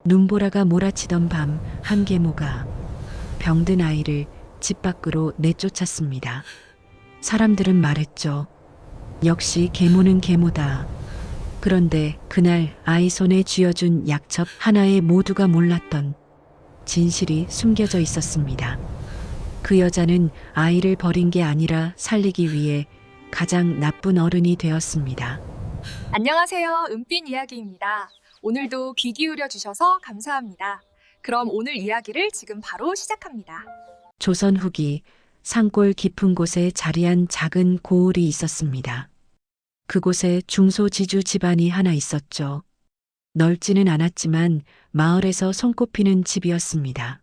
눈보라가 몰아치던 밤 한 계모가 병든 아이를 집 밖으로 내쫓았습니다. 사람들은 말했죠. 역시 계모는 계모다. 그런데 그날 아이 손에 쥐어준 약첩 하나에 모두가 몰랐던 진실이 숨겨져 있었습니다. 그 여자는 아이를 버린 게 아니라 살리기 위해 가장 나쁜 어른이 되었습니다. 안녕하세요. 은빛 이야기입니다. 오늘도 귀 기울여 주셔서 감사합니다. 그럼 오늘 이야기를 지금 바로 시작합니다. 조선 후기 산골 깊은 곳에 자리한 작은 고을이 있었습니다. 그곳에 중소지주 집안이 하나 있었죠. 넓지는 않았지만 마을에서 손꼽히는 집이었습니다.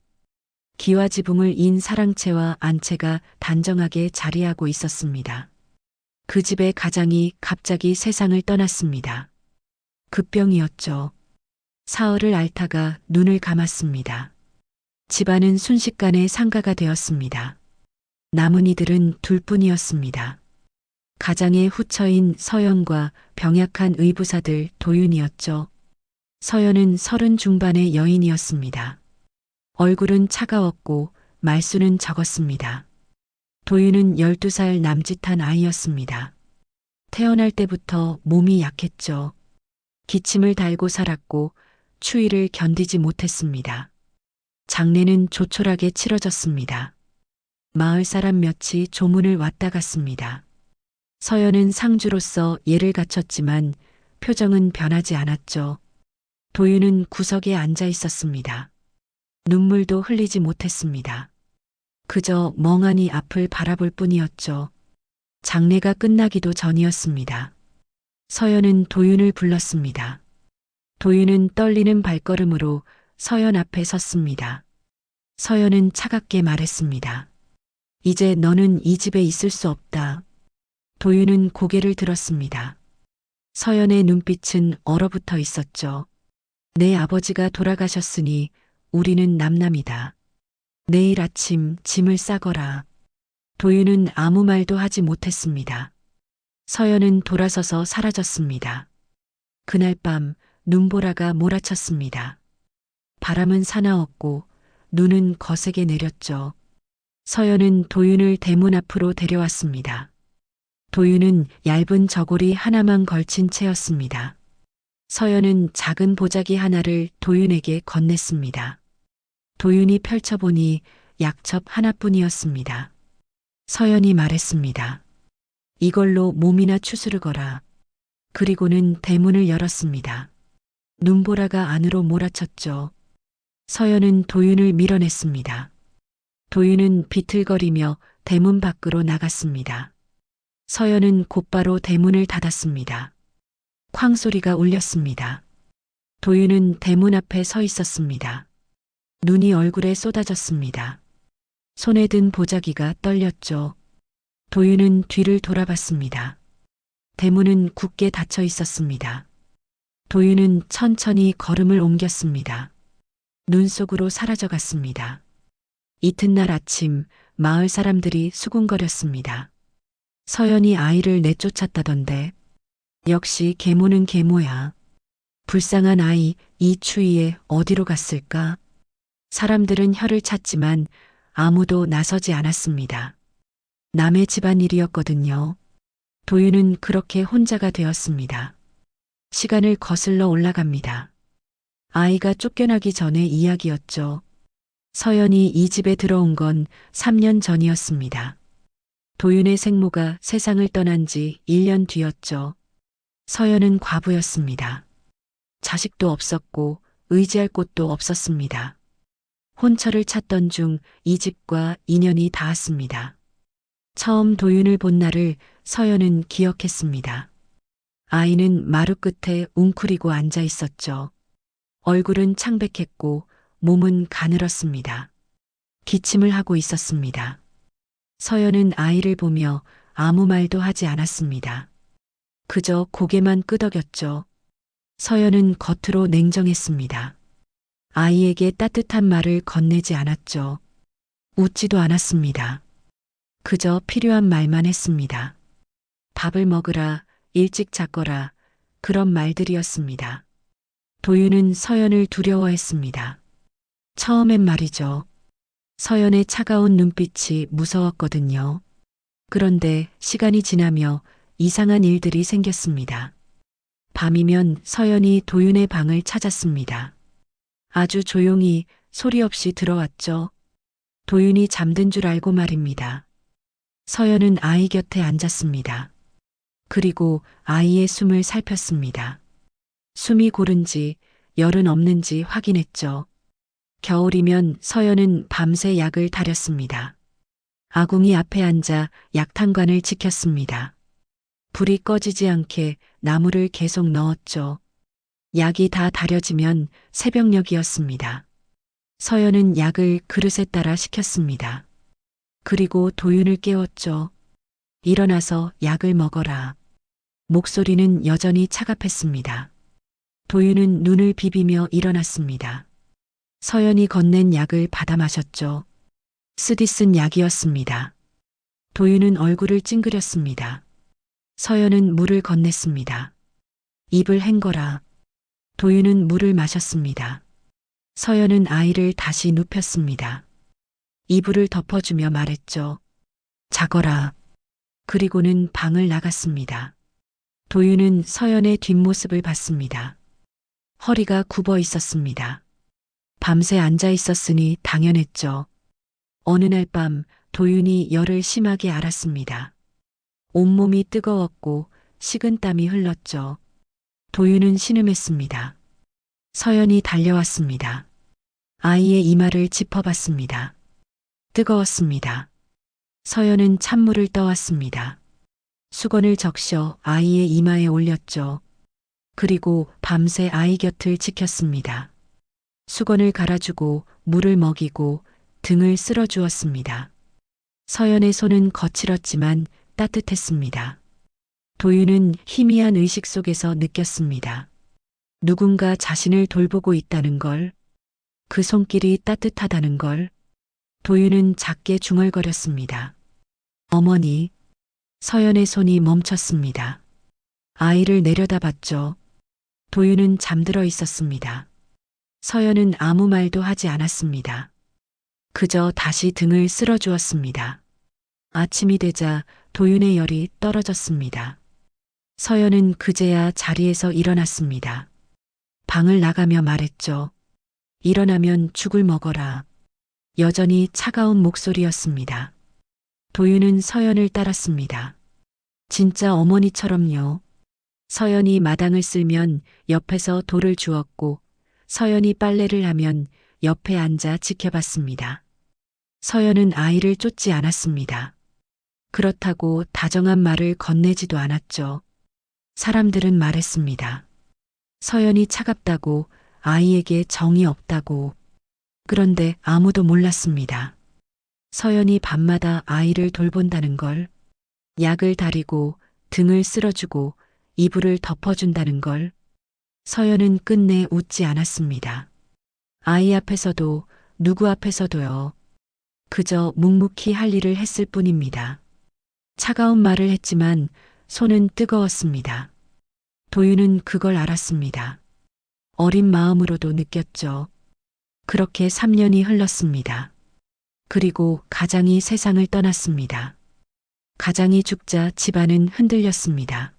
기와 지붕을 인 사랑채와 안채가 단정하게 자리하고 있었습니다. 그 집의 가장이 갑자기 세상을 떠났습니다. 급병이었죠. 사흘을 앓다가 눈을 감았습니다. 집안은 순식간에 상가가 되었습니다. 남은 이들은 둘뿐이었습니다. 가장의 후처인 서연과 병약한 의부사들 도윤이었죠. 서연은 30 중반의 여인이었습니다. 얼굴은 차가웠고 말수는 적었습니다. 도윤은 12살 남짓한 아이였습니다. 태어날 때부터 몸이 약했죠. 기침을 달고 살았고 추위를 견디지 못했습니다. 장례는 조촐하게 치러졌습니다. 마을 사람 몇이 조문을 왔다 갔습니다. 서연은 상주로서 예를 갖췄지만 표정은 변하지 않았죠. 도윤은 구석에 앉아 있었습니다. 눈물도 흘리지 못했습니다. 그저 멍하니 앞을 바라볼 뿐이었죠. 장례가 끝나기도 전이었습니다. 서연은 도윤을 불렀습니다. 도윤은 떨리는 발걸음으로 서연 앞에 섰습니다. 서연은 차갑게 말했습니다. 이제 너는 이 집에 있을 수 없다. 도윤은 고개를 들었습니다. 서연의 눈빛은 얼어붙어 있었죠. 내 아버지가 돌아가셨으니 우리는 남남이다. 내일 아침 짐을 싸거라. 도윤은 아무 말도 하지 못했습니다. 서연은 돌아서서 사라졌습니다. 그날 밤 눈보라가 몰아쳤습니다. 바람은 사나웠고 눈은 거세게 내렸죠. 서연은 도윤을 대문 앞으로 데려왔습니다. 도윤은 얇은 저고리 하나만 걸친 채였습니다. 서연은 작은 보자기 하나를 도윤에게 건넸습니다. 도윤이 펼쳐보니 약첩 하나뿐이었습니다. 서연이 말했습니다. 이걸로 몸이나 추스르거라. 그리고는 대문을 열었습니다. 눈보라가 안으로 몰아쳤죠. 서연은 도윤을 밀어냈습니다. 도윤은 비틀거리며 대문 밖으로 나갔습니다. 서연은 곧바로 대문을 닫았습니다. 쾅 소리가 울렸습니다. 도윤은 대문 앞에 서 있었습니다. 눈이 얼굴에 쏟아졌습니다. 손에 든 보자기가 떨렸죠. 도윤은 뒤를 돌아봤습니다. 대문은 굳게 닫혀 있었습니다. 도윤은 천천히 걸음을 옮겼습니다. 눈 속으로 사라져갔습니다. 이튿날 아침 마을 사람들이 수군거렸습니다. 서연이 아이를 내쫓았다던데 역시 계모는 계모야. 불쌍한 아이 이 추위에 어디로 갔을까? 사람들은 혀를 찼지만 아무도 나서지 않았습니다. 남의 집안일이었거든요. 도윤은 그렇게 혼자가 되었습니다. 시간을 거슬러 올라갑니다. 아이가 쫓겨나기 전의 이야기였죠. 서연이 이 집에 들어온 건 3년 전이었습니다. 도윤의 생모가 세상을 떠난 지 1년 뒤였죠. 서연은 과부였습니다. 자식도 없었고 의지할 곳도 없었습니다. 혼처를 찾던 중 이 집과 인연이 닿았습니다. 처음 도윤을 본 날을 서연은 기억했습니다. 아이는 마루 끝에 웅크리고 앉아 있었죠. 얼굴은 창백했고 몸은 가늘었습니다. 기침을 하고 있었습니다. 서연은 아이를 보며 아무 말도 하지 않았습니다. 그저 고개만 끄덕였죠. 서연은 겉으로 냉정했습니다. 아이에게 따뜻한 말을 건네지 않았죠. 웃지도 않았습니다. 그저 필요한 말만 했습니다. 밥을 먹으라, 일찍 잤거라, 그런 말들이었습니다. 도윤은 서연을 두려워했습니다. 처음엔 말이죠. 서연의 차가운 눈빛이 무서웠거든요. 그런데 시간이 지나며 이상한 일들이 생겼습니다. 밤이면 서연이 도윤의 방을 찾았습니다. 아주 조용히 소리 없이 들어왔죠. 도윤이 잠든 줄 알고 말입니다. 서연은 아이 곁에 앉았습니다. 그리고 아이의 숨을 살폈습니다. 숨이 고른지 열은 없는지 확인했죠. 겨울이면 서연은 밤새 약을 다렸습니다. 아궁이 앞에 앉아 약탕관을 지켰습니다. 불이 꺼지지 않게 나무를 계속 넣었죠. 약이 다 다려지면 새벽녘이었습니다. 서연은 약을 그릇에 따라 식혔습니다. 그리고 도윤을 깨웠죠. 일어나서 약을 먹어라. 목소리는 여전히 차갑했습니다. 도윤은 눈을 비비며 일어났습니다. 서연이 건넨 약을 받아 마셨죠. 쓰디 쓴 약이었습니다. 도윤은 얼굴을 찡그렸습니다. 서연은 물을 건넸습니다. 입을 헹궈라. 도윤은 물을 마셨습니다. 서연은 아이를 다시 눕혔습니다. 이불을 덮어주며 말했죠. 자거라. 그리고는 방을 나갔습니다. 도윤은 서연의 뒷모습을 봤습니다. 허리가 굽어 있었습니다. 밤새 앉아 있었으니 당연했죠. 어느 날 밤 도윤이 열을 심하게 앓았습니다. 온몸이 뜨거웠고 식은땀이 흘렀죠. 도윤은 신음했습니다. 서연이 달려왔습니다. 아이의 이마를 짚어봤습니다. 뜨거웠습니다. 서연은 찬물을 떠왔습니다. 수건을 적셔 아이의 이마에 올렸죠. 그리고 밤새 아이 곁을 지켰습니다. 수건을 갈아주고 물을 먹이고 등을 쓸어주었습니다. 서연의 손은 거칠었지만 따뜻했습니다. 도윤은 희미한 의식 속에서 느꼈습니다. 누군가 자신을 돌보고 있다는 걸, 그 손길이 따뜻하다는 걸. 도윤은 작게 중얼거렸습니다. 어머니. 서연의 손이 멈췄습니다. 아이를 내려다봤죠. 도윤은 잠들어 있었습니다. 서연은 아무 말도 하지 않았습니다. 그저 다시 등을 쓸어주었습니다. 아침이 되자 도윤의 열이 떨어졌습니다. 서연은 그제야 자리에서 일어났습니다. 방을 나가며 말했죠. 일어나면 죽을 먹어라. 여전히 차가운 목소리였습니다. 도윤은 서연을 따랐습니다. 진짜 어머니처럼요. 서연이 마당을 쓸면 옆에서 돌을 주었고 서연이 빨래를 하면 옆에 앉아 지켜봤습니다. 서연은 아이를 쫓지 않았습니다. 그렇다고 다정한 말을 건네지도 않았죠. 사람들은 말했습니다. 서연이 차갑다고, 아이에게 정이 없다고. 그런데 아무도 몰랐습니다. 서연이 밤마다 아이를 돌본다는 걸, 약을 다리고 등을 쓸어주고 이불을 덮어준다는 걸. 서연은 끝내 웃지 않았습니다. 아이 앞에서도 누구 앞에서도요. 그저 묵묵히 할 일을 했을 뿐입니다. 차가운 말을 했지만 손은 뜨거웠습니다. 도윤은 그걸 알았습니다. 어린 마음으로도 느꼈죠. 그렇게 3년이 흘렀습니다. 그리고 가장이 세상을 떠났습니다. 가장이 죽자 집안은 흔들렸습니다.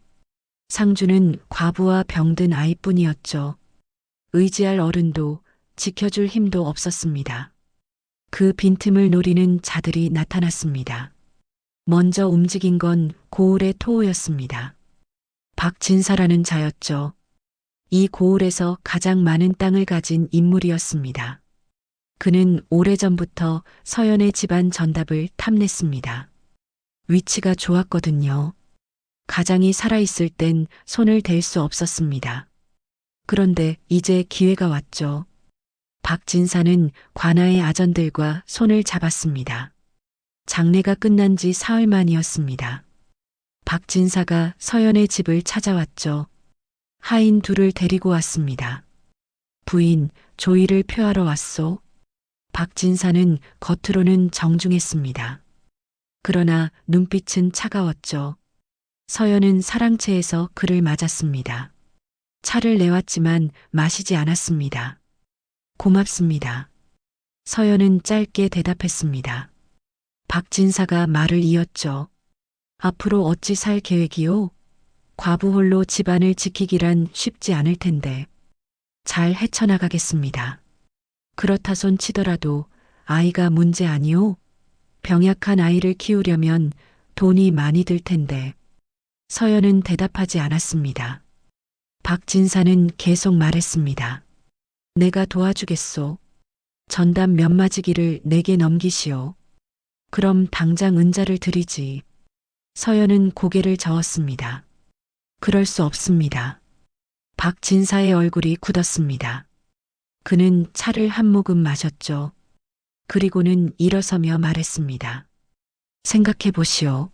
상주는 과부와 병든 아이뿐이었죠. 의지할 어른도 지켜줄 힘도 없었습니다. 그 빈틈을 노리는 자들이 나타났습니다. 먼저 움직인 건 고을의 토호였습니다. 박진사라는 자였죠. 이 고을에서 가장 많은 땅을 가진 인물이었습니다. 그는 오래전부터 서연의 집안 전답을 탐냈습니다. 위치가 좋았거든요. 가장이 살아있을 땐 손을 댈 수 없었습니다. 그런데 이제 기회가 왔죠. 박진사는 관아의 아전들과 손을 잡았습니다. 장례가 끝난 지 사흘 만이었습니다. 박진사가 서연의 집을 찾아왔죠. 하인 둘을 데리고 왔습니다. 부인, 조의를 표하러 왔소. 박진사는 겉으로는 정중했습니다. 그러나 눈빛은 차가웠죠. 서연은 사랑채에서 그를 맞았습니다. 차를 내왔지만 마시지 않았습니다. 고맙습니다. 서연은 짧게 대답했습니다. 박진사가 말을 이었죠. 앞으로 어찌 살 계획이요? 과부 홀로 집안을 지키기란 쉽지 않을 텐데. 잘 헤쳐나가겠습니다. 그렇다 손 치더라도 아이가 문제 아니오? 병약한 아이를 키우려면 돈이 많이 들 텐데. 서연은 대답하지 않았습니다. 박진사는 계속 말했습니다. 내가 도와주겠소. 전담 면마지기를 내게 넘기시오. 그럼 당장 은자를 드리지. 서연은 고개를 저었습니다. 그럴 수 없습니다. 박진사의 얼굴이 굳었습니다. 그는 차를 한 모금 마셨죠. 그리고는 일어서며 말했습니다. 생각해 보시오.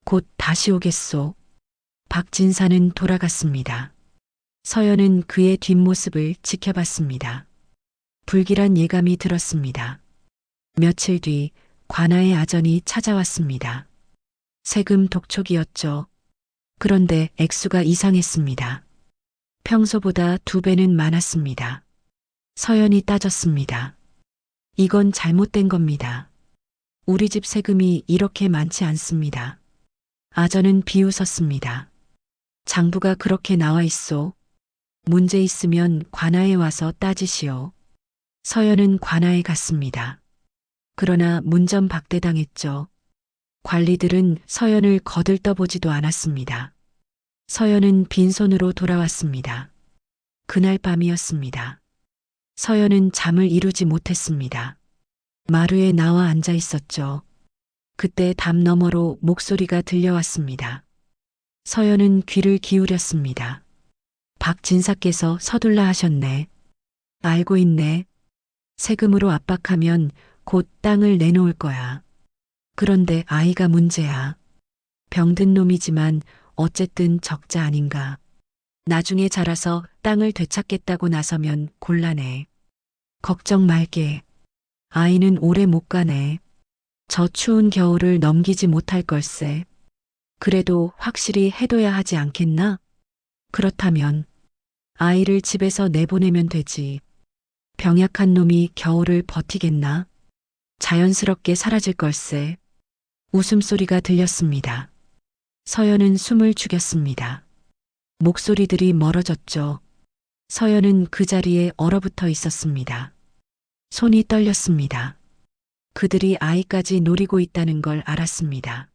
곧 다시 오겠소. 박진사는 돌아갔습니다. 서연은 그의 뒷모습을 지켜봤습니다. 불길한 예감이 들었습니다. 며칠 뒤 관아의 아전이 찾아왔습니다. 세금 독촉이었죠. 그런데 액수가 이상했습니다. 평소보다 2배는 많았습니다. 서연이 따졌습니다. 이건 잘못된 겁니다. 우리 집 세금이 이렇게 많지 않습니다. 아전은 비웃었습니다. 장부가 그렇게 나와 있소. 문제 있으면 관아에 와서 따지시오. 서연은 관아에 갔습니다. 그러나 문전박대당했죠. 관리들은 서연을 거들떠보지도 않았습니다. 서연은 빈손으로 돌아왔습니다. 그날 밤이었습니다. 서연은 잠을 이루지 못했습니다. 마루에 나와 앉아 있었죠. 그때 담 너머로 목소리가 들려왔습니다. 서연은 귀를 기울였습니다. 박진사께서 서둘라 하셨네. 알고 있네. 세금으로 압박하면 곧 땅을 내놓을 거야. 그런데 아이가 문제야. 병든 놈이지만 어쨌든 적자 아닌가. 나중에 자라서 땅을 되찾겠다고 나서면 곤란해. 걱정 말게. 아이는 오래 못 가네. 저 추운 겨울을 넘기지 못할 걸세. 그래도 확실히 해둬야 하지 않겠나? 그렇다면 아이를 집에서 내보내면 되지. 병약한 놈이 겨울을 버티겠나? 자연스럽게 사라질 걸세. 웃음소리가 들렸습니다. 서연은 숨을 죽였습니다. 목소리들이 멀어졌죠. 서연은 그 자리에 얼어붙어 있었습니다. 손이 떨렸습니다. 그들이 아이까지 노리고 있다는 걸 알았습니다.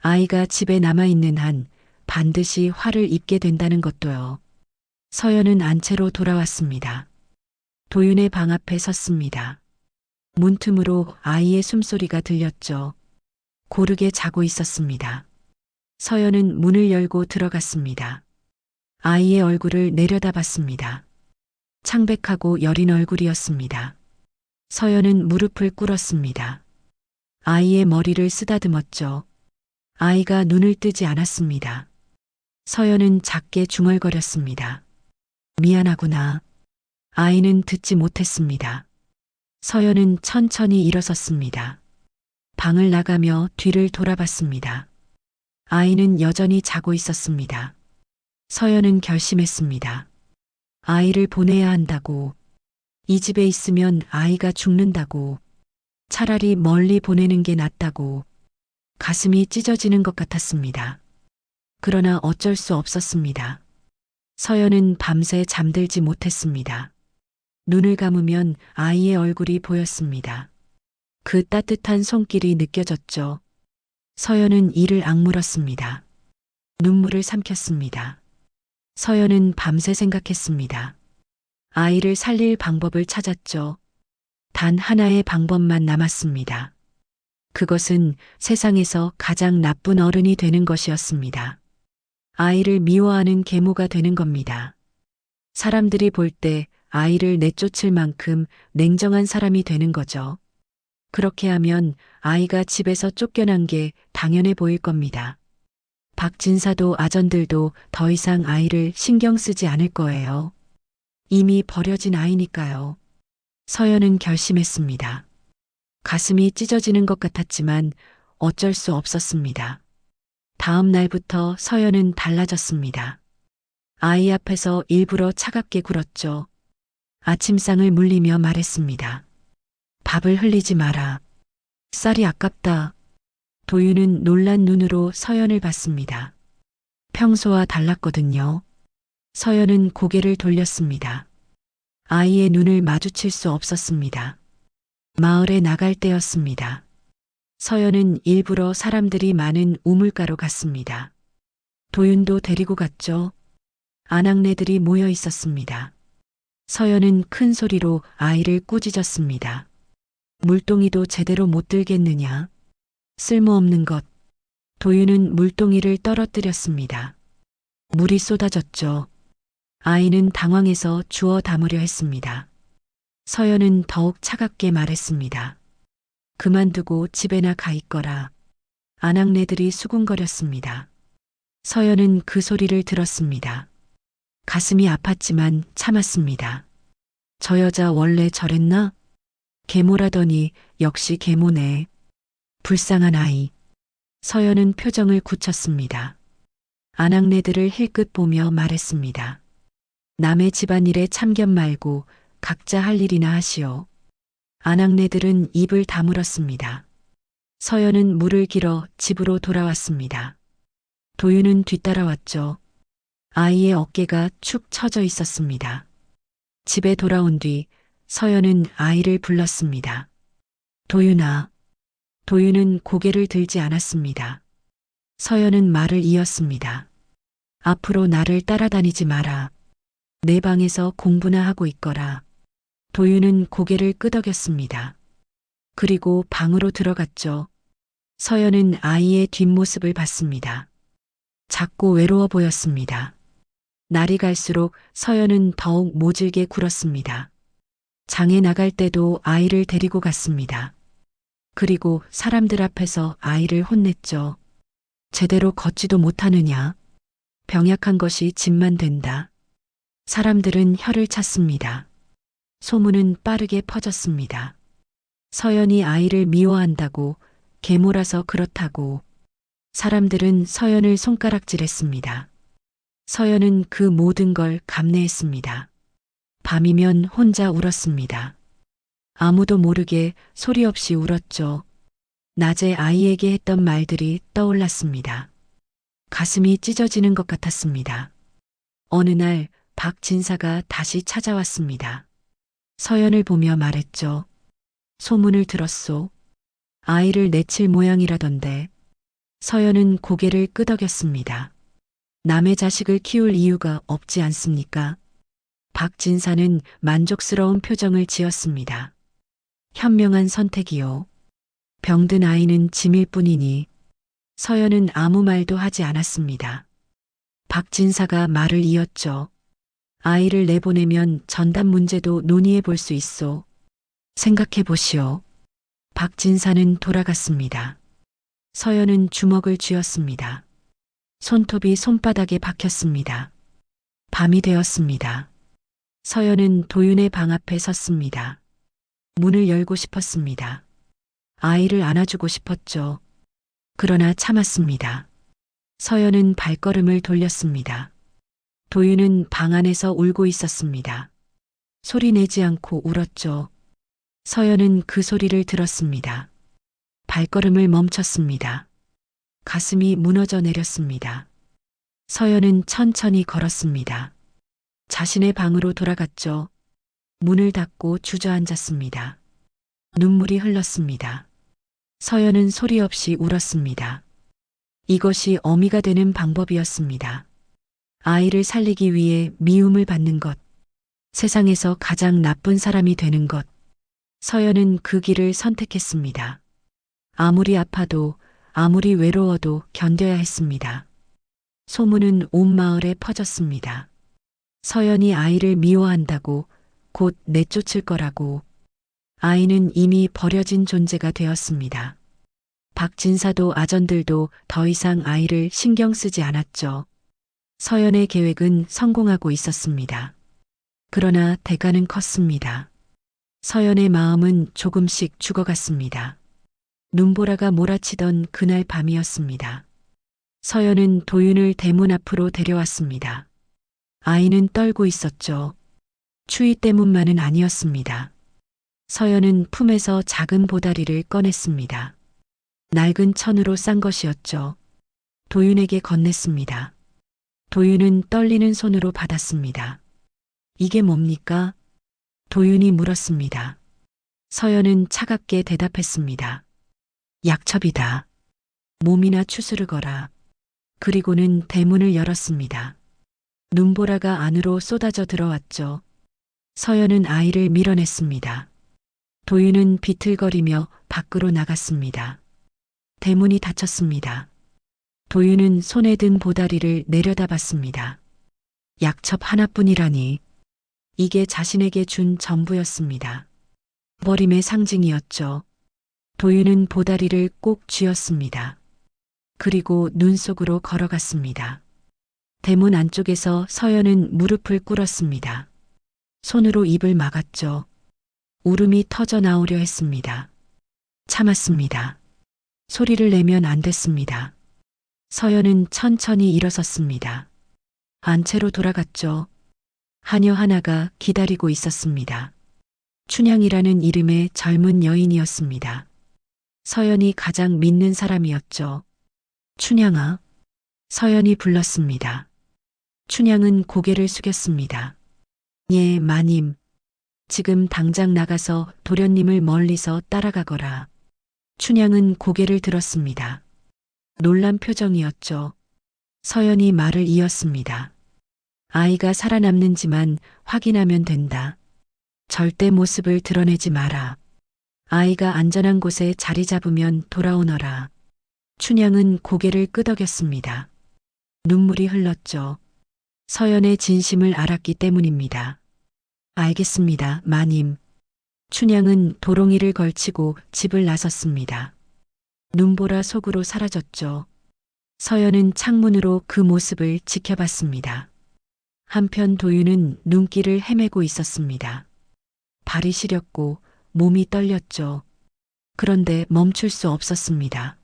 아이가 집에 남아있는 한 반드시 화를 입게 된다는 것도요. 서연은 안채로 돌아왔습니다. 도윤의 방 앞에 섰습니다. 문틈으로 아이의 숨소리가 들렸죠. 고르게 자고 있었습니다. 서연은 문을 열고 들어갔습니다. 아이의 얼굴을 내려다봤습니다. 창백하고 여린 얼굴이었습니다. 서연은 무릎을 꿇었습니다. 아이의 머리를 쓰다듬었죠. 아이가 눈을 뜨지 않았습니다. 서연은 작게 중얼거렸습니다. 미안하구나. 아이는 듣지 못했습니다. 서연은 천천히 일어섰습니다. 방을 나가며 뒤를 돌아봤습니다. 아이는 여전히 자고 있었습니다. 서연은 결심했습니다. 아이를 보내야 한다고. 이 집에 있으면 아이가 죽는다고. 차라리 멀리 보내는 게 낫다고. 가슴이 찢어지는 것 같았습니다. 그러나 어쩔 수 없었습니다. 서연은 밤새 잠들지 못했습니다. 눈을 감으면 아이의 얼굴이 보였습니다. 그 따뜻한 손길이 느껴졌죠. 서연은 이를 악물었습니다. 눈물을 삼켰습니다. 서연은 밤새 생각했습니다. 아이를 살릴 방법을 찾았죠. 단 하나의 방법만 남았습니다. 그것은 세상에서 가장 나쁜 어른이 되는 것이었습니다. 아이를 미워하는 계모가 되는 겁니다. 사람들이 볼 때 아이를 내쫓을 만큼 냉정한 사람이 되는 거죠. 그렇게 하면 아이가 집에서 쫓겨난 게 당연해 보일 겁니다. 박진사도 아전들도 더 이상 아이를 신경 쓰지 않을 거예요. 이미 버려진 아이니까요. 서연은 결심했습니다. 가슴이 찢어지는 것 같았지만 어쩔 수 없었습니다. 다음 날부터 서연은 달라졌습니다. 아이 앞에서 일부러 차갑게 굴었죠. 아침상을 물리며 말했습니다. 밥을 흘리지 마라. 쌀이 아깝다. 도윤은 놀란 눈으로 서연을 봤습니다. 평소와 달랐거든요. 서연은 고개를 돌렸습니다. 아이의 눈을 마주칠 수 없었습니다. 마을에 나갈 때였습니다. 서연은 일부러 사람들이 많은 우물가로 갔습니다. 도윤도 데리고 갔죠. 아낙네들이 모여 있었습니다. 서연은 큰 소리로 아이를 꾸짖었습니다. 물동이도 제대로 못 들겠느냐? 쓸모없는 것. 도윤은 물동이를 떨어뜨렸습니다. 물이 쏟아졌죠. 아이는 당황해서 주워 담으려 했습니다. 서연은 더욱 차갑게 말했습니다. 그만두고 집에나 가 있거라. 아낙네들이 수군거렸습니다. 서연은 그 소리를 들었습니다. 가슴이 아팠지만 참았습니다. 저 여자 원래 저랬나? 계모라더니 역시 계모네. 불쌍한 아이. 서연은 표정을 굳혔습니다. 아낙네들을 힐끗 보며 말했습니다. 남의 집안일에 참견 말고 각자 할 일이나 하시오. 아낙네들은 입을 다물었습니다. 서연은 물을 길어 집으로 돌아왔습니다. 도윤은 뒤따라왔죠. 아이의 어깨가 축 처져 있었습니다. 집에 돌아온 뒤 서연은 아이를 불렀습니다. 도윤아. 도윤은 고개를 들지 않았습니다. 서연은 말을 이었습니다. 앞으로 나를 따라다니지 마라. 내 방에서 공부나 하고 있거라. 도윤은 고개를 끄덕였습니다. 그리고 방으로 들어갔죠. 서연은 아이의 뒷모습을 봤습니다. 작고 외로워 보였습니다. 날이 갈수록 서연은 더욱 모질게 굴었습니다. 장에 나갈 때도 아이를 데리고 갔습니다. 그리고 사람들 앞에서 아이를 혼냈죠. 제대로 걷지도 못하느냐? 병약한 것이 짐만 된다. 사람들은 혀를 찼습니다. 소문은 빠르게 퍼졌습니다. 서연이 아이를 미워한다고, 계모라서 그렇다고. 사람들은 서연을 손가락질했습니다. 서연은 그 모든 걸 감내했습니다. 밤이면 혼자 울었습니다. 아무도 모르게 소리 없이 울었죠. 낮에 아이에게 했던 말들이 떠올랐습니다. 가슴이 찢어지는 것 같았습니다. 어느 날 박진사가 다시 찾아왔습니다. 서연을 보며 말했죠. 소문을 들었소. 아이를 내칠 모양이라던데. 서연은 고개를 끄덕였습니다. 남의 자식을 키울 이유가 없지 않습니까? 박진사는 만족스러운 표정을 지었습니다. 현명한 선택이요. 병든 아이는 짐일 뿐이니. 서연은 아무 말도 하지 않았습니다. 박진사가 말을 이었죠. 아이를 내보내면 전담 문제도 논의해 볼 수 있소. 생각해 보시오. 박진사는 돌아갔습니다. 서연은 주먹을 쥐었습니다. 손톱이 손바닥에 박혔습니다. 밤이 되었습니다. 서연은 도윤의 방 앞에 섰습니다. 문을 열고 싶었습니다. 아이를 안아주고 싶었죠. 그러나 참았습니다. 서연은 발걸음을 돌렸습니다. 도윤은 방 안에서 울고 있었습니다. 소리 내지 않고 울었죠. 서연은 그 소리를 들었습니다. 발걸음을 멈췄습니다. 가슴이 무너져 내렸습니다. 서연은 천천히 걸었습니다. 자신의 방으로 돌아갔죠. 문을 닫고 주저앉았습니다. 눈물이 흘렀습니다. 서연은 소리 없이 울었습니다. 이것이 어미가 되는 방법이었습니다. 아이를 살리기 위해 미움을 받는 것, 세상에서 가장 나쁜 사람이 되는 것. 서연은 그 길을 선택했습니다. 아무리 아파도 아무리 외로워도 견뎌야 했습니다. 소문은 온 마을에 퍼졌습니다. 서연이 아이를 미워한다고, 곧 내쫓을 거라고. 아이는 이미 버려진 존재가 되었습니다. 박진사도 아전들도 더 이상 아이를 신경 쓰지 않았죠. 서연의 계획은 성공하고 있었습니다. 그러나 대가는 컸습니다. 서연의 마음은 조금씩 죽어갔습니다. 눈보라가 몰아치던 그날 밤이었습니다. 서연은 도윤을 대문 앞으로 데려왔습니다. 아이는 떨고 있었죠. 추위 때문만은 아니었습니다. 서연은 품에서 작은 보다리를 꺼냈습니다. 낡은 천으로 싼 것이었죠. 도윤에게 건넸습니다. 도윤은 떨리는 손으로 받았습니다. 이게 뭡니까? 도윤이 물었습니다. 서연은 차갑게 대답했습니다. 약첩이다. 몸이나 추스르거라. 그리고는 대문을 열었습니다. 눈보라가 안으로 쏟아져 들어왔죠. 서연은 아이를 밀어냈습니다. 도윤은 비틀거리며 밖으로 나갔습니다. 대문이 닫혔습니다. 도윤은 손에 든 보다리를 내려다봤습니다. 약첩 하나뿐이라니. 이게 자신에게 준 전부였습니다. 버림의 상징이었죠. 도윤은 보다리를 꼭 쥐었습니다. 그리고 눈 속으로 걸어갔습니다. 대문 안쪽에서 서연은 무릎을 꿇었습니다. 손으로 입을 막았죠. 울음이 터져 나오려 했습니다. 참았습니다. 소리를 내면 안 됐습니다. 서연은 천천히 일어섰습니다. 안채로 돌아갔죠. 하녀 하나가 기다리고 있었습니다. 춘향이라는 이름의 젊은 여인이었습니다. 서연이 가장 믿는 사람이었죠. 춘향아. 서연이 불렀습니다. 춘향은 고개를 숙였습니다. 예, 마님. 지금 당장 나가서 도련님을 멀리서 따라가거라. 춘향은 고개를 들었습니다. 놀란 표정이었죠. 서연이 말을 이었습니다. 아이가 살아남는지만 확인하면 된다. 절대 모습을 드러내지 마라. 아이가 안전한 곳에 자리 잡으면 돌아오너라. 춘향은 고개를 끄덕였습니다. 눈물이 흘렀죠. 서연의 진심을 알았기 때문입니다. 알겠습니다, 마님. 춘향은 도롱이를 걸치고 집을 나섰습니다. 눈보라 속으로 사라졌죠. 서연은 창문으로 그 모습을 지켜봤습니다. 한편 도윤은 눈길을 헤매고 있었습니다. 발이 시렸고 몸이 떨렸죠. 그런데 멈출 수 없었습니다.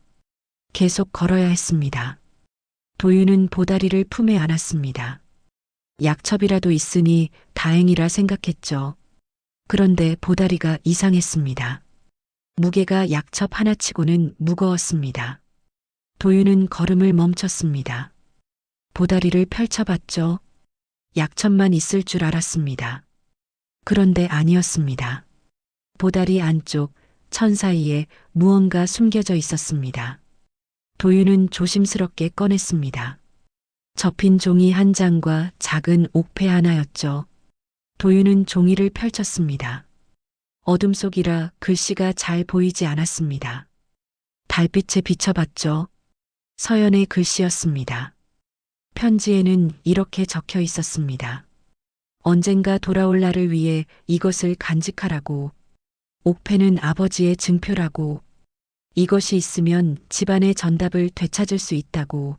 계속 걸어야 했습니다. 도윤은 보다리를 품에 안았습니다. 약첩이라도 있으니 다행이라 생각했죠. 그런데 보다리가 이상했습니다. 무게가 약첩 하나치고는 무거웠습니다. 도윤은 걸음을 멈췄습니다. 보다리를 펼쳐봤죠. 약첩만 있을 줄 알았습니다. 그런데 아니었습니다. 보다리 안쪽 천 사이에 무언가 숨겨져 있었습니다. 도윤은 조심스럽게 꺼냈습니다. 접힌 종이 한 장과 작은 옥패 하나였죠. 도윤은 종이를 펼쳤습니다. 어둠 속이라 글씨가 잘 보이지 않았습니다. 달빛에 비춰봤죠. 서연의 글씨였습니다. 편지에는 이렇게 적혀 있었습니다. 언젠가 돌아올 날을 위해 이것을 간직하라고. 옥패는 아버지의 증표라고. 이것이 있으면 집안의 전답을 되찾을 수 있다고.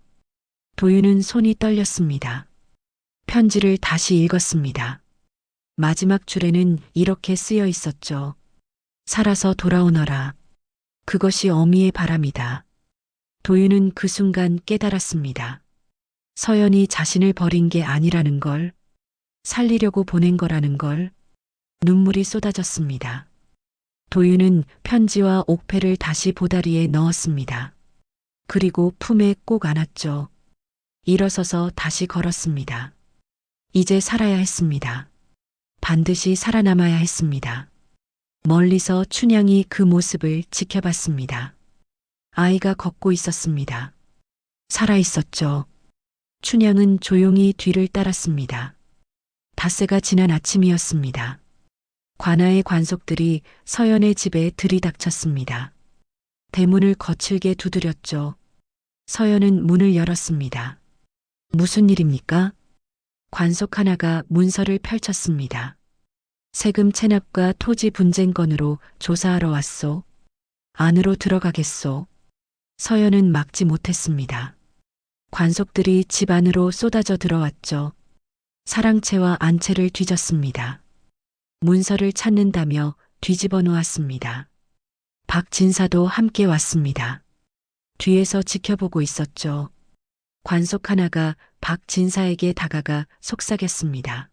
도윤은 손이 떨렸습니다. 편지를 다시 읽었습니다. 마지막 줄에는 이렇게 쓰여 있었죠. 살아서 돌아오너라. 그것이 어미의 바람이다. 도윤은 그 순간 깨달았습니다. 서연이 자신을 버린 게 아니라는 걸, 살리려고 보낸 거라는 걸. 눈물이 쏟아졌습니다. 도윤은 편지와 옥패를 다시 보다리에 넣었습니다. 그리고 품에 꼭 안았죠. 일어서서 다시 걸었습니다. 이제 살아야 했습니다. 반드시 살아남아야 했습니다. 멀리서 춘향이 그 모습을 지켜봤습니다. 아이가 걷고 있었습니다. 살아 있었죠. 춘향은 조용히 뒤를 따랐습니다. 닷새가 지난 아침이었습니다. 관아의 관속들이 서연의 집에 들이닥쳤습니다. 대문을 거칠게 두드렸죠. 서연은 문을 열었습니다. 무슨 일입니까? 관속 하나가 문서를 펼쳤습니다. 세금 체납과 토지 분쟁건으로 조사하러 왔소. 안으로 들어가겠소. 서연은 막지 못했습니다. 관속들이 집 안으로 쏟아져 들어왔죠. 사랑채와 안채를 뒤졌습니다. 문서를 찾는다며 뒤집어 놓았습니다. 박진사도 함께 왔습니다. 뒤에서 지켜보고 있었죠. 관속 하나가 박진사에게 다가가 속삭였습니다.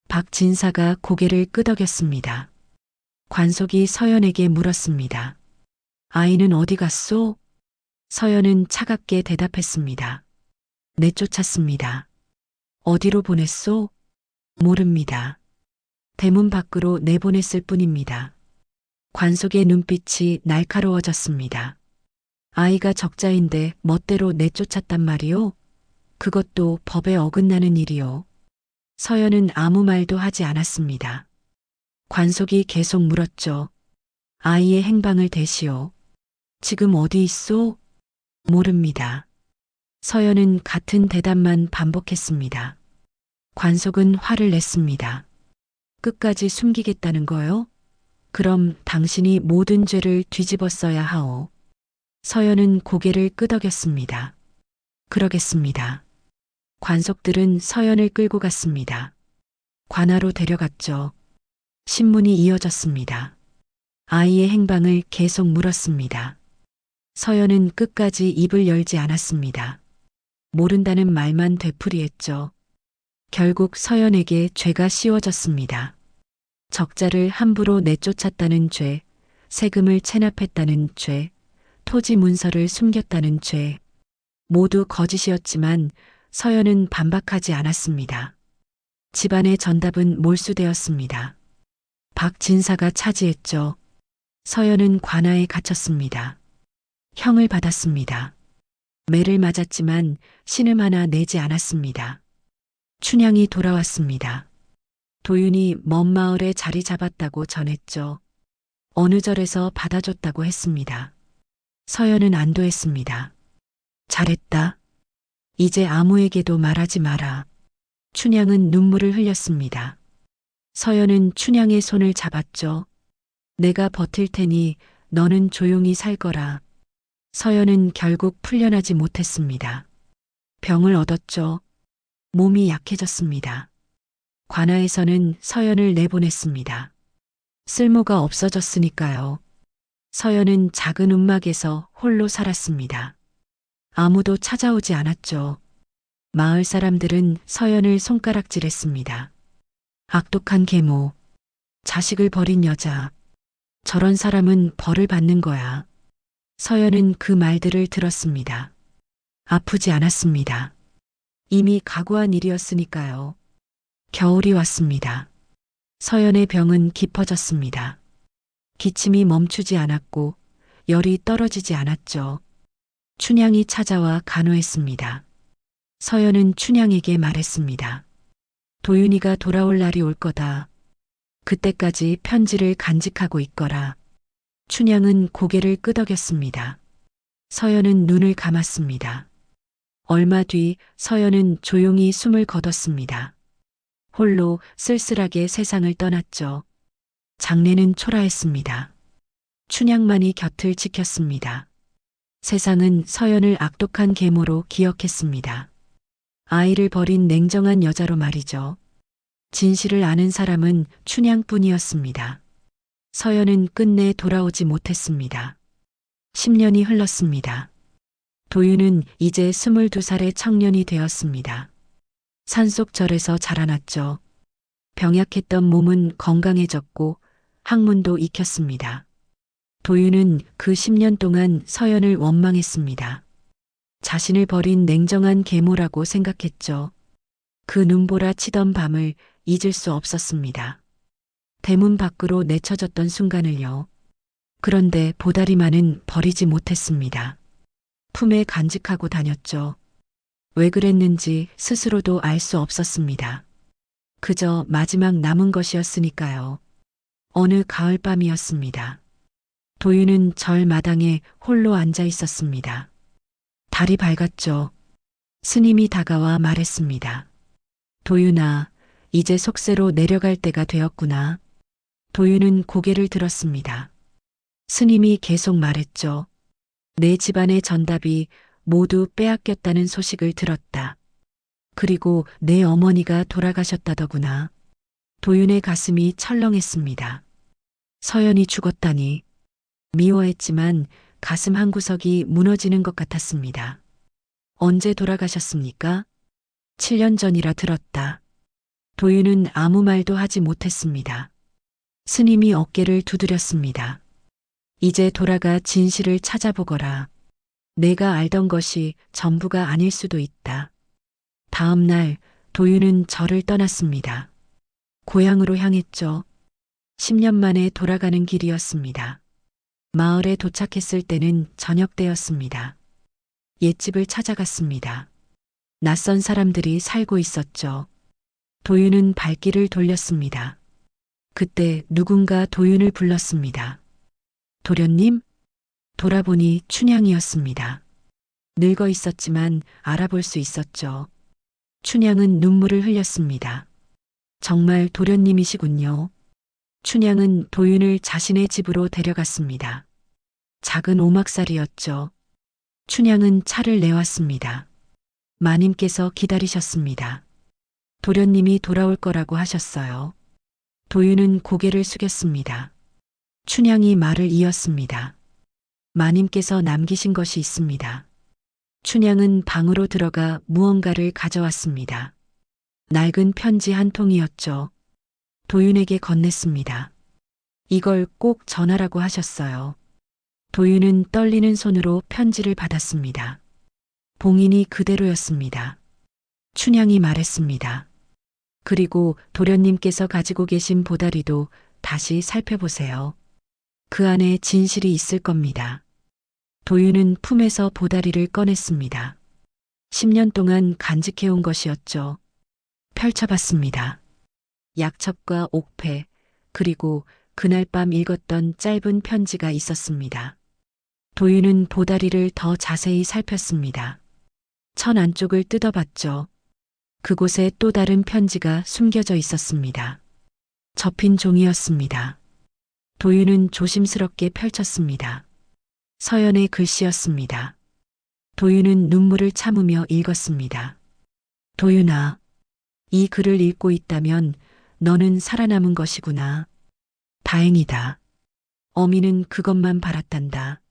박진사가 고개를 끄덕였습니다. 관속이 서연에게 물었습니다. 아이는 어디 갔소? 서연은 차갑게 대답했습니다. 내쫓았습니다. 어디로 보냈소? 모릅니다. 대문 밖으로 내보냈을 뿐입니다. 관속의 눈빛이 날카로워졌습니다. 아이가 적자인데 멋대로 내쫓았단 말이오? 그것도 법에 어긋나는 일이오. 서연은 아무 말도 하지 않았습니다. 관속이 계속 물었죠. 아이의 행방을 대시오. 지금 어디 있소? 모릅니다. 서연은 같은 대답만 반복했습니다. 관속은 화를 냈습니다. 끝까지 숨기겠다는 거요? 그럼 당신이 모든 죄를 뒤집어 써야 하오. 서연은 고개를 끄덕였습니다. 그러겠습니다. 관속들은 서연을 끌고 갔습니다. 관하로 데려갔죠. 신문이 이어졌습니다. 아이의 행방을 계속 물었습니다. 서연은 끝까지 입을 열지 않았습니다. 모른다는 말만 되풀이했죠. 결국 서연에게 죄가 씌워졌습니다. 적자를 함부로 내쫓았다는 죄, 세금을 체납했다는 죄, 토지 문서를 숨겼다는 죄. 모두 거짓이었지만 서연은 반박하지 않았습니다. 집안의 전답은 몰수되었습니다. 박진사가 차지했죠. 서연은 관아에 갇혔습니다. 형을 받았습니다. 매를 맞았지만 신음 하나 내지 않았습니다. 춘향이 돌아왔습니다. 도윤이 먼 마을에 자리 잡았다고 전했죠. 어느 절에서 받아줬다고 했습니다. 서연은 안도했습니다. 잘했다. 이제 아무에게도 말하지 마라. 춘향은 눈물을 흘렸습니다. 서연은 춘향의 손을 잡았죠. 내가 버틸 테니 너는 조용히 살 거라. 서연은 결국 풀려나지 못했습니다. 병을 얻었죠. 몸이 약해졌습니다. 관아에서는 서연을 내보냈습니다. 쓸모가 없어졌으니까요. 서연은 작은 움막에서 홀로 살았습니다. 아무도 찾아오지 않았죠. 마을 사람들은 서연을 손가락질했습니다. 악독한 계모, 자식을 버린 여자, 저런 사람은 벌을 받는 거야. 서연은 그 말들을 들었습니다. 아프지 않았습니다. 이미 각오한 일이었으니까요. 겨울이 왔습니다. 서연의 병은 깊어졌습니다. 기침이 멈추지 않았고 열이 떨어지지 않았죠. 춘향이 찾아와 간호했습니다. 서연은 춘향에게 말했습니다. 도윤이가 돌아올 날이 올 거다. 그때까지 편지를 간직하고 있거라. 춘향은 고개를 끄덕였습니다. 서연은 눈을 감았습니다. 얼마 뒤 서연은 조용히 숨을 거뒀습니다. 홀로 쓸쓸하게 세상을 떠났죠. 장례는 초라했습니다. 춘향만이 곁을 지켰습니다. 세상은 서연을 악독한 계모로 기억했습니다. 아이를 버린 냉정한 여자로 말이죠. 진실을 아는 사람은 춘향뿐이었습니다. 서연은 끝내 돌아오지 못했습니다. 10년이 흘렀습니다. 도윤은 이제 22살의 청년이 되었습니다. 산속절에서 자라났죠. 병약했던 몸은 건강해졌고 학문도 익혔습니다. 도윤은 그 10년 동안 서연을 원망했습니다. 자신을 버린 냉정한 계모라고 생각했죠. 그 눈보라 치던 밤을 잊을 수 없었습니다. 대문 밖으로 내쳐졌던 순간을요. 그런데 보다리만은 버리지 못했습니다. 품에 간직하고 다녔죠. 왜 그랬는지 스스로도 알 수 없었습니다. 그저 마지막 남은 것이었으니까요. 어느 가을밤이었습니다. 도윤은 절 마당에 홀로 앉아 있었습니다. 달이 밝았죠. 스님이 다가와 말했습니다. 도윤아, 이제 속세로 내려갈 때가 되었구나. 도윤은 고개를 들었습니다. 스님이 계속 말했죠. 내 집안의 전답이 모두 빼앗겼다는 소식을 들었다. 그리고 내 어머니가 돌아가셨다더구나. 도윤의 가슴이 철렁했습니다. 서연이 죽었다니. 미워했지만 가슴 한구석이 무너지는 것 같았습니다. 언제 돌아가셨습니까? 7년 전이라 들었다. 도윤은 아무 말도 하지 못했습니다. 스님이 어깨를 두드렸습니다. 이제 돌아가 진실을 찾아보거라. 내가 알던 것이 전부가 아닐 수도 있다. 다음 날 도윤은 절을 떠났습니다. 고향으로 향했죠. 10년 만에 돌아가는 길이었습니다. 마을에 도착했을 때는 저녁 때였습니다. 옛집을 찾아갔습니다. 낯선 사람들이 살고 있었죠. 도윤은 발길을 돌렸습니다. 그때 누군가 도윤을 불렀습니다. 도련님? 돌아보니 춘향이었습니다. 늙어 있었지만 알아볼 수 있었죠. 춘향은 눈물을 흘렸습니다. 정말 도련님이시군요. 춘향은 도윤을 자신의 집으로 데려갔습니다. 작은 오막살이었죠. 춘향은 차를 내왔습니다. 마님께서 기다리셨습니다. 도련님이 돌아올 거라고 하셨어요. 도윤은 고개를 숙였습니다. 춘향이 말을 이었습니다. 마님께서 남기신 것이 있습니다. 춘향은 방으로 들어가 무언가를 가져왔습니다. 낡은 편지 한 통이었죠. 도윤에게 건넸습니다. 이걸 꼭 전하라고 하셨어요. 도윤은 떨리는 손으로 편지를 받았습니다. 봉인이 그대로였습니다. 춘향이 말했습니다. 그리고 도련님께서 가지고 계신 보다리도 다시 살펴보세요. 그 안에 진실이 있을 겁니다. 도윤은 품에서 보다리를 꺼냈습니다. 10년 동안 간직해온 것이었죠. 펼쳐봤습니다. 약첩과 옥패, 그리고 그날 밤 읽었던 짧은 편지가 있었습니다. 도윤은 보다리를 더 자세히 살폈습니다. 천 안쪽을 뜯어봤죠. 그곳에 또 다른 편지가 숨겨져 있었습니다. 접힌 종이였습니다. 도윤은 조심스럽게 펼쳤습니다. 서연의 글씨였습니다. 도윤은 눈물을 참으며 읽었습니다. 도윤아, 이 글을 읽고 있다면 너는 살아남은 것이구나. 다행이다. 어미는 그것만 바랐단다.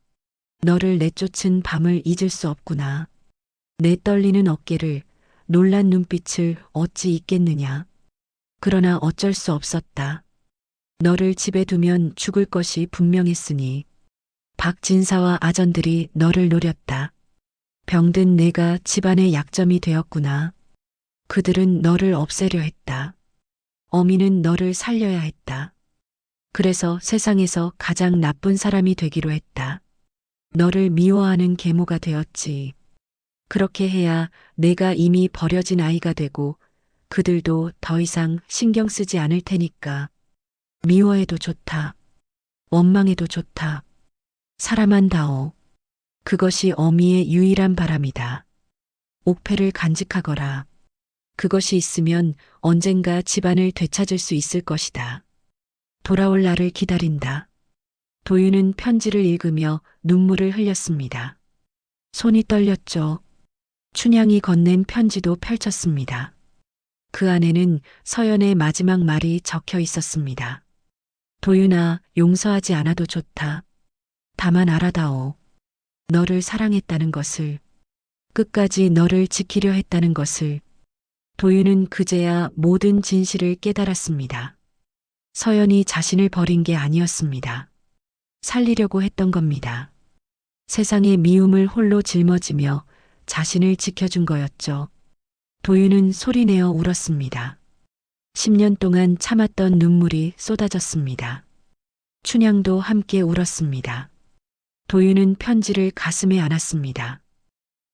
너를 내쫓은 밤을 잊을 수 없구나. 내 떨리는 어깨를, 놀란 눈빛을 어찌 잊겠느냐. 그러나 어쩔 수 없었다. 너를 집에 두면 죽을 것이 분명했으니 박진사와 아전들이 너를 노렸다. 병든 내가 집안의 약점이 되었구나. 그들은 너를 없애려 했다. 어미는 너를 살려야 했다. 그래서 세상에서 가장 나쁜 사람이 되기로 했다. 너를 미워하는 계모가 되었지. 그렇게 해야 내가 이미 버려진 아이가 되고 그들도 더 이상 신경 쓰지 않을 테니까. 미워해도 좋다. 원망해도 좋다. 사람한다오. 그것이 어미의 유일한 바람이다. 옥패를 간직하거라. 그것이 있으면 언젠가 집안을 되찾을 수 있을 것이다. 돌아올 날을 기다린다. 도윤은 편지를 읽으며 눈물을 흘렸습니다. 손이 떨렸죠. 춘향이 건넨 편지도 펼쳤습니다. 그 안에는 서연의 마지막 말이 적혀 있었습니다. 도윤아, 용서하지 않아도 좋다. 다만 알아다오. 너를 사랑했다는 것을, 끝까지 너를 지키려 했다는 것을. 도윤은 그제야 모든 진실을 깨달았습니다. 서연이 자신을 버린 게 아니었습니다. 살리려고 했던 겁니다. 세상의 미움을 홀로 짊어지며 자신을 지켜준 거였죠. 도윤은 소리내어 울었습니다. 10년 동안 참았던 눈물이 쏟아졌습니다. 춘향도 함께 울었습니다. 도윤은 편지를 가슴에 안았습니다.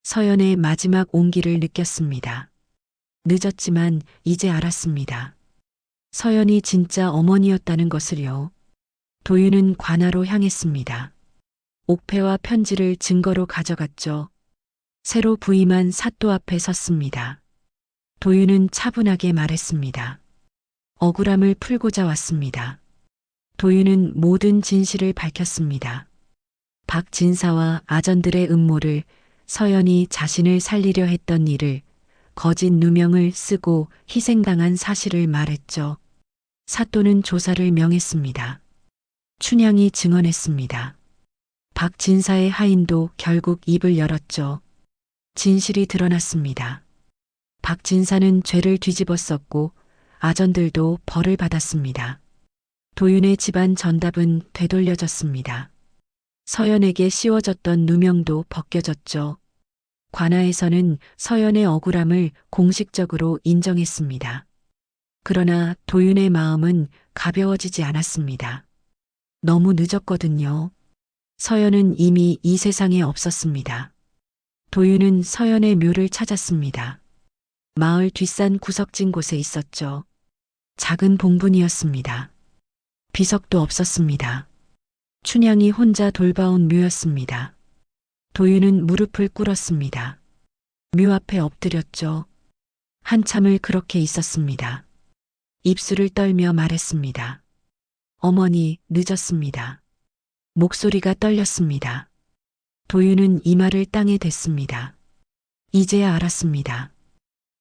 서연의 마지막 온기를 느꼈습니다. 늦었지만 이제 알았습니다. 서연이 진짜 어머니였다는 것을요. 도윤은 관아로 향했습니다. 옥패와 편지를 증거로 가져갔죠. 새로 부임한 사또 앞에 섰습니다. 도윤은 차분하게 말했습니다. 억울함을 풀고자 왔습니다. 도윤은 모든 진실을 밝혔습니다. 박진사와 아전들의 음모를, 서연이 자신을 살리려 했던 일을, 거짓 누명을 쓰고 희생당한 사실을 말했죠. 사또는 조사를 명했습니다. 춘향이 증언했습니다. 박진사의 하인도 결국 입을 열었죠. 진실이 드러났습니다. 박진사는 죄를 뒤집었었고 아전들도 벌을 받았습니다. 도윤의 집안 전답은 되돌려졌습니다. 서연에게 씌워졌던 누명도 벗겨졌죠. 관아에서는 서연의 억울함을 공식적으로 인정했습니다. 그러나 도윤의 마음은 가벼워지지 않았습니다. 너무 늦었거든요. 서연은 이미 이 세상에 없었습니다. 도윤은 서연의 묘를 찾았습니다. 마을 뒷산 구석진 곳에 있었죠. 작은 봉분이었습니다. 비석도 없었습니다. 춘향이 혼자 돌봐온 묘였습니다. 도윤은 무릎을 꿇었습니다. 묘 앞에 엎드렸죠. 한참을 그렇게 있었습니다. 입술을 떨며 말했습니다. 어머니, 늦었습니다. 목소리가 떨렸습니다. 도윤은 이마를 땅에 댔습니다. 이제야 알았습니다.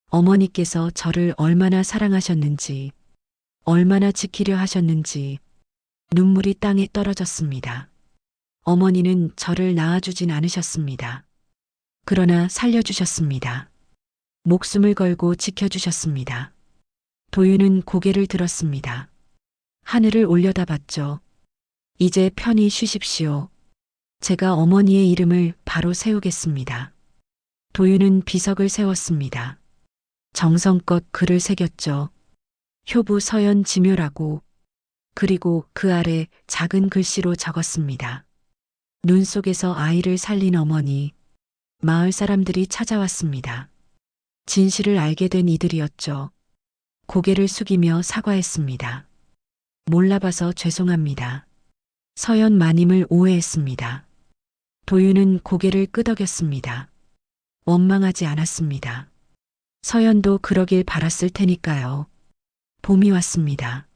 어머니께서 저를 얼마나 사랑하셨는지, 얼마나 지키려 하셨는지 눈물이 땅에 떨어졌습니다. 어머니는 저를 낳아주진 않으셨습니다. 그러나 살려주셨습니다. 목숨을 걸고 지켜주셨습니다. 도윤은 고개를 들었습니다. 하늘을 올려다봤죠. 이제 편히 쉬십시오. 제가 어머니의 이름을 바로 세우겠습니다. 도윤은 비석을 세웠습니다. 정성껏 글을 새겼죠. 효부 서연 지묘라고. 그리고 그 아래 작은 글씨로 적었습니다. 눈 속에서 아이를 살린 어머니. 마을 사람들이 찾아왔습니다. 진실을 알게 된 이들이었죠. 고개를 숙이며 사과했습니다. 몰라봐서 죄송합니다. 서연 마님을 오해했습니다. 도윤은 고개를 끄덕였습니다. 원망하지 않았습니다. 서연도 그러길 바랐을 테니까요. 봄이 왔습니다.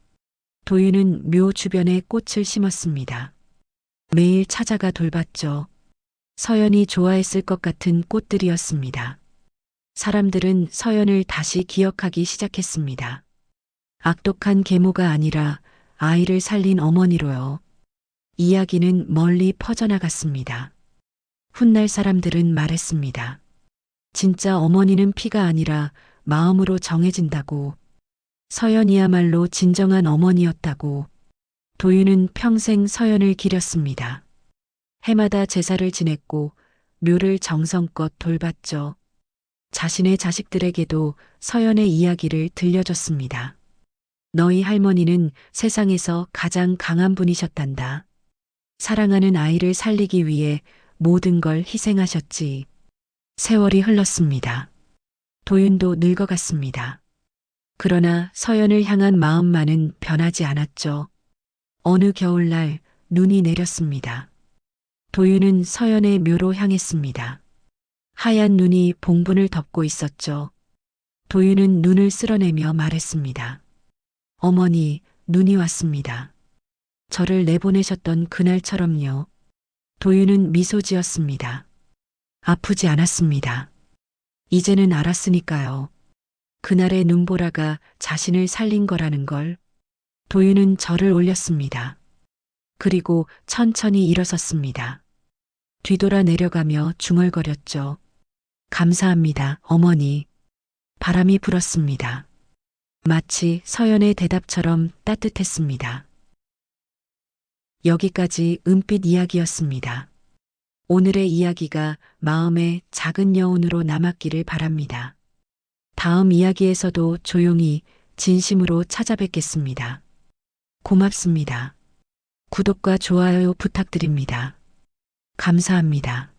도윤은 묘 주변에 꽃을 심었습니다. 매일 찾아가 돌봤죠. 서연이 좋아했을 것 같은 꽃들이었습니다. 사람들은 서연을 다시 기억하기 시작했습니다. 악독한 계모가 아니라 아이를 살린 어머니로요. 이야기는 멀리 퍼져나갔습니다. 훗날 사람들은 말했습니다. 진짜 어머니는 피가 아니라 마음으로 정해진다고. 서연이야말로 진정한 어머니였다고. 도윤은 평생 서연을 기렸습니다. 해마다 제사를 지냈고 묘를 정성껏 돌봤죠. 자신의 자식들에게도 서연의 이야기를 들려줬습니다. 너희 할머니는 세상에서 가장 강한 분이셨단다. 사랑하는 아이를 살리기 위해 모든 걸 희생하셨지. 세월이 흘렀습니다. 도윤도 늙어갔습니다. 그러나 서연을 향한 마음만은 변하지 않았죠. 어느 겨울날 눈이 내렸습니다. 도윤은 서연의 묘로 향했습니다. 하얀 눈이 봉분을 덮고 있었죠. 도윤은 눈을 쓸어내며 말했습니다. 어머니, 눈이 왔습니다. 저를 내보내셨던 그날처럼요. 도윤은 미소 지었습니다. 아프지 않았습니다. 이제는 알았으니까요. 그날의 눈보라가 자신을 살린 거라는 걸. 도윤은 절을 올렸습니다. 그리고 천천히 일어섰습니다. 뒤돌아 내려가며 중얼거렸죠. 감사합니다, 어머니. 바람이 불었습니다. 마치 서연의 대답처럼 따뜻했습니다. 여기까지 은빛 이야기였습니다. 오늘의 이야기가 마음의 작은 여운으로 남았기를 바랍니다. 다음 이야기에서도 조용히 진심으로 찾아뵙겠습니다. 고맙습니다. 구독과 좋아요 부탁드립니다. 감사합니다.